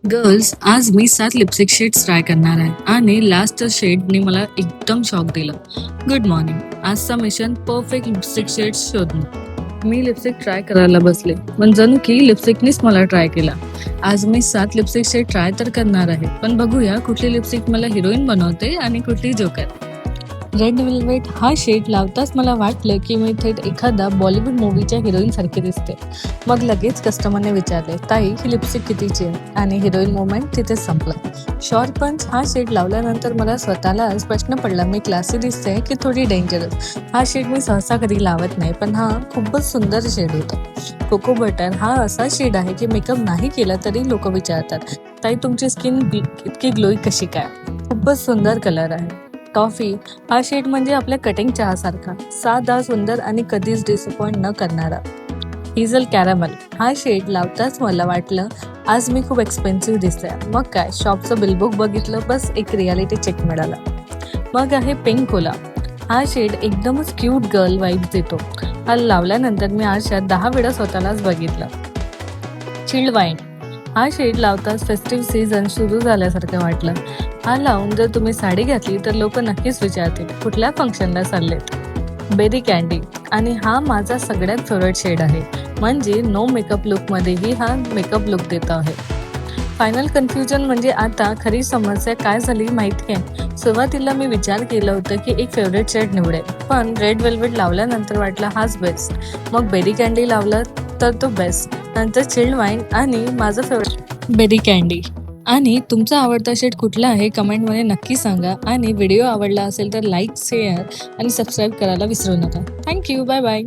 Girls, आज मी 7 lipstick shades try करणार आहे आणि लास्ट शेडने मला एकदम शॉक दिलं. Good morning. आजचा मिशन परफेक्ट लिपस्टिक शेड्स शोधणं. मी लिपस्टिक ट्राय करायला बसले, पण जणू की लिपस्टिकनीच मला ट्राय केला. आज मी 7 लिपस्टिक शेड ट्राय तर करणार आहे, पण बघूया कुठली लिपस्टिक मला हिरोईन बनवते आणि कुठली जोकर. रेड वेल्वेट हा शेड लावताच मला वाटलं की मी थेट एखादा बॉलिवूड मूवीच्या हिरोईन सारखी दिसते. मग लगेच कस्टमरने विचारले, ताई ही लिपस्टिक कितीची आहे? आणि हिरोईन मोमेंट तिथेच संपला. शॉर्ट पंच हा शेड लावल्यानंतर मला स्वतःलाच प्रश्न पडला, मी क्लासी दिसते की थोडी डेंजरस. हा शेड मी सहसा कधी लावत नाही, पण हा खूपच सुंदर शेड होता. कोको बटर हा असा शेड आहे की मेकअप नाही केला तरी लोक विचारतात, ताई तुमची स्किन इतकी ग्लोई कशी काय? खूपच सुंदर कलर आहे. टॉफी हा शेड म्हणजे आपल्या कटिंग चहासारखा, साधा, सुंदर आणि कधीच डिसअपॉइंट न करणारा. हिझल कॅरमल हा शेड लावताच मला वाटलं आज मी खूप एक्सपेन्सिव्ह दिसते. मग काय, शॉपचं बिलबुक बघितलं, बस एक रियालिटी चेक मिळाला. मग आहे पिंक कोला. हा शेड एकदमच क्यूट गर्ल वाईब देतो. हा लावल्यानंतर मी आरशात 10 वेळा स्वतःलाच बघितलं. चिल्ड वाईन हा शेड लावताच फेस्टिव्ह सीझन सुरू झाल्यासारखं वाटलं. हा लावून जर तुम्ही साडी घातली तर लोक नक्कीच विचारतील, कुठल्या फंक्शनला चाललेत. बेरी कँडी आणि हा माझा सगळ्यात फेवरेट शेड आहे, म्हणजे नो मेकअप लुकमध्येही हा मेकअप लुक देत आहे. फायनल कन्फ्युजन म्हणजे आता खरी समस्या काय झाली माहिती आहे. सुरुवातीला मी विचार केलं होतं की एक फेवरेट शेड निवडेल, पण रेड वेल्वेट लावल्यानंतर वाटला हाच बेस्ट. मग बेरी कँडी लावलं तर तो बेस्ट, नंतर चिल्ड वाईन आणि माझं फेवरेट बेरी कँडी. आणि तुमचा आवडता शेड कुठला आहे कमेंटमध्ये नक्की सांगा. आणि व्हिडिओ आवडला असेल तर लाईक, शेअर आणि सबस्क्राईब करायला विसरू नका. थँक्यू. Bye bye.